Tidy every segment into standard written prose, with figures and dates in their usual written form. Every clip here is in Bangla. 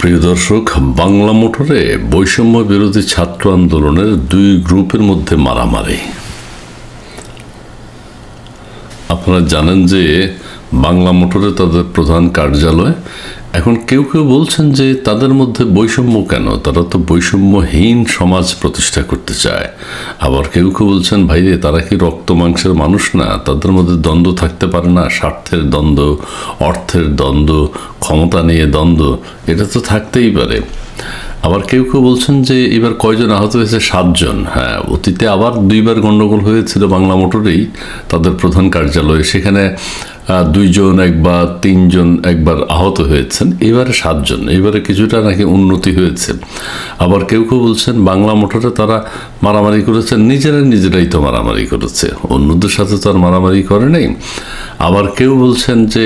প্রিয় দর্শক, বাংলা মোটরে বৈষম্য বিরোধী ছাত্র আন্দোলনের দুই গ্রুপের মধ্যে মারামারি। আপনারা জানেন যে বাংলা মোটরে তাদের প্রধান কার্যালয়। এখন কেউ কেউ বলছেন যে তাদের মধ্যে বৈষম্য কেন, তারা তো বৈষম্যহীন সমাজ প্রতিষ্ঠা করতে চায়। আবার কেউ কেউ বলছেন, ভাইরে তারা কি রক্ত মাংসের মানুষ না, তাদের মধ্যে দ্বন্দ্ব থাকতে পারে না? স্বার্থের দ্বন্দ্ব, অর্থের দ্বন্দ্ব, ক্ষমতা নিয়ে দ্বন্দ্ব, এটা তো থাকতেই পারে। আবার কেউ কেউ বলছেন যে এবার কয়জন আহত হয়েছে? 7 জন। হ্যাঁ, অতীতে আবার 2বার গণ্ডগোল হয়েছিল বাংলা মোটরেই, তাদের প্রধান কার্যালয়ে। সেখানে 2 জন একবার, 3 জন একবার আহত হয়েছেন। এবারে 7 জন। এবারে কিছুটা নাকি উন্নতি হয়েছে। আবার কেউ কেউ বলছেন বাংলা মোটরে তারা মারামারি করেছেন, নিজেরাই তো মারামারি করেছে, অন্যদের সাথে তো আর মারামারি করে নাই। আবার কেউ বলছেন যে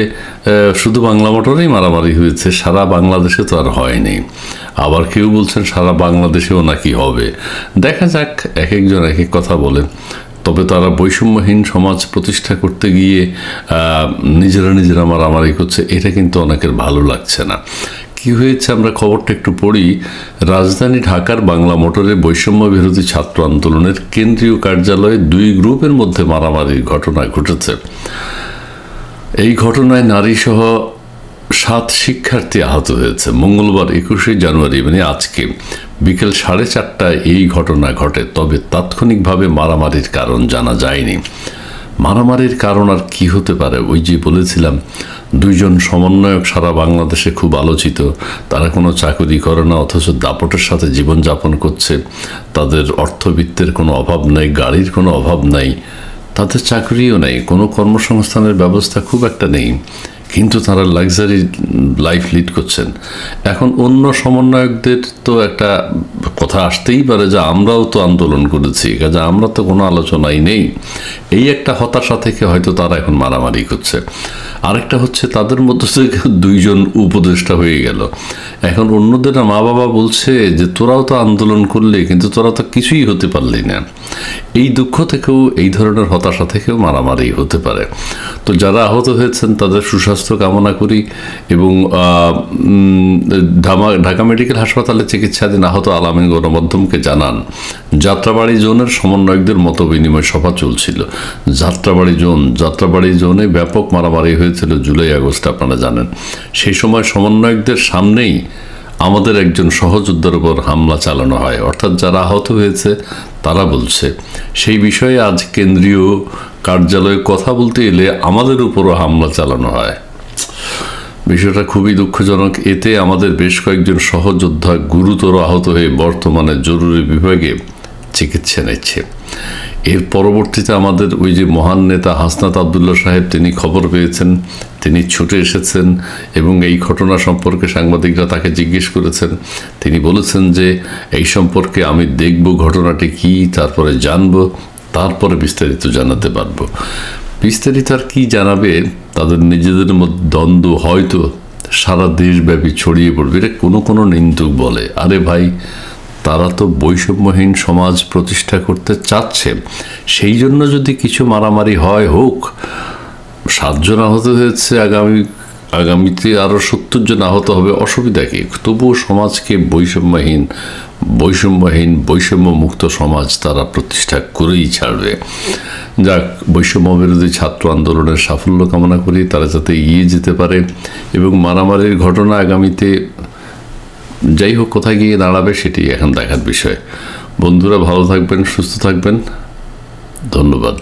শুধু বাংলা মোটরেই মারামারি হয়েছে, সারা বাংলাদেশে তো আর হয়নি। আবার কেউ বলছেন সারা বাংলাদেশেও নাকি হবে। দেখা যাক, এক একজন এক এক কথা বলেন। তবে তারা বৈষম্যহীন সমাজ প্রতিষ্ঠা করতে গিয়ে নিজেরা মারামারি করছে, এটা কিন্তু অনেকের ভালো লাগছে না। কি হয়েছে আমরা খবরটা একটু পড়ি। রাজধানী ঢাকার বাংলা মোটরে বৈষম্য বিরোধী ছাত্র আন্দোলনের কেন্দ্রীয় কার্যালয়ে 2 গ্রুপের মধ্যে মারামারির ঘটনা ঘটেছে। এই ঘটনায় নারীসহ 7 শিক্ষার্থী আহত হয়েছে। মঙ্গলবার 21শে জানুয়ারি, মানে আজকে বিকেল 4:30টায় এই ঘটনা ঘটে। তবে তাৎক্ষণিকভাবে মারামারির কারণ জানা যায়নি। মারামারির কারণ আর কি হতে পারে? ওই যে বলেছিলাম, 2 জন সমন্বয়ক সারা বাংলাদেশে খুব আলোচিত। তারা কোনো চাকরি করে না, অথচ দাপটের সাথে জীবনযাপন করছে। তাদের অর্থবিত্তের কোনো অভাব নেই, গাড়ির কোনো অভাব নাই, তাদের চাকরিও নেই, কোনো কর্মসংস্থানের ব্যবস্থা খুব একটা নেই, কিন্তু তারা লাক্সারি লাইফ লিড করছেন। এখন অন্য সমন্বয়কদের তো একটা কথা আসতেই পারে যে আমরাও তো আন্দোলন করেছি, কাজে আমরা তো কোনো আলোচনাই নেই। এই একটা হতাশা থেকে হয়তো তারা এখন মারামারি করছে। আরেকটা হচ্ছে তাদের মধ্যে থেকে 2 জন উপদেষ্টা হয়ে গেল। এখন অন্যদের মা বাবা বলছে যে তোরাও তো আন্দোলন করলি, কিন্তু তোরা তো কিছুই হতে পারলি না। এই দুঃখ থেকেও, এই ধরনের হতাশা থেকেও মারামারি হতে পারে। তো যারা আহত হয়েছেন তাদের সুস্বাস্থ্য কামনা করি এবং ঢাকা মেডিকেল হাসপাতালে চিকিৎসাধীন আহত আলামিন গণমাধ্যমকে জানান, যাত্রাবাড়ি জোনের সমন্বয়কদের মত বিনিময় সভা চলছিল। যাত্রাবাড়ি জোনে ব্যাপক মারামারি হয়েছিল জুলাই আগস্ট, আপনারা জানেন। সেই সময় সমন্বয়কদের সামনেই আমাদের একজন সহযোদ্ধার উপর হামলা চালানো হয়। অর্থাৎ যারা আহত হয়েছে তারা বলছে সেই বিষয়ে আজ কেন্দ্রীয় কার্যালয়ে কথা বলতে এলে আমাদের উপরও হামলা চালানো হয়। বিষয়টা খুবই দুঃখজনক। এতে আমাদের বেশ কয়েকজন সহযোদ্ধা গুরুতর আহত হয়ে বর্তমানে জরুরি বিভাগে চিকিৎসা নিচ্ছে। এর পরবর্তীতে আমাদের ওই যে মহান নেতা হাসনাত আবদুল্লাহ সাহেব, তিনি খবর পেয়েছেন, তিনি ছুটে এসেছেন এবং এই ঘটনা সম্পর্কে সাংবাদিকরা তাকে জিজ্ঞেস করেছেন। তিনি বলেছেন যে এই সম্পর্কে আমি দেখব ঘটনাটি কি, তারপরে জানব, তারপরে বিস্তারিত জানাতে পারবো। বিস্তারিত আর কি জানাবে? তাদের নিজেদের মধ্যে দ্বন্দ্ব হয়তো সারা দেশব্যাপী ছড়িয়ে পড়বে। এটা কোনো নিন্দুক বলে, আরে ভাই, তারা তো বৈষম্যহীন সমাজ প্রতিষ্ঠা করতে চাচ্ছে। সেই জন্য যদি কিছু মারামারি হয়, হোক। 7 জন আহত হয়েছে, আগামীতে আরও 70 জন আহত হবে, অসুবিধা কি? তবুও সমাজকে বৈষম্যমুক্ত সমাজ তারা প্রতিষ্ঠা করেই ছাড়বে। যাক, বৈষম্য বিরোধী ছাত্র আন্দোলনের সাফল্য কামনা করি, তারা যাতে এগিয়ে যেতে পারে এবং মারামারির ঘটনা আগামীতে যাই হোক কোথায় গিয়ে দাঁড়াবে সেটি এখন দেখার বিষয়। বন্ধুরা, ভালো থাকবেন, সুস্থ থাকবেন। ধন্যবাদ।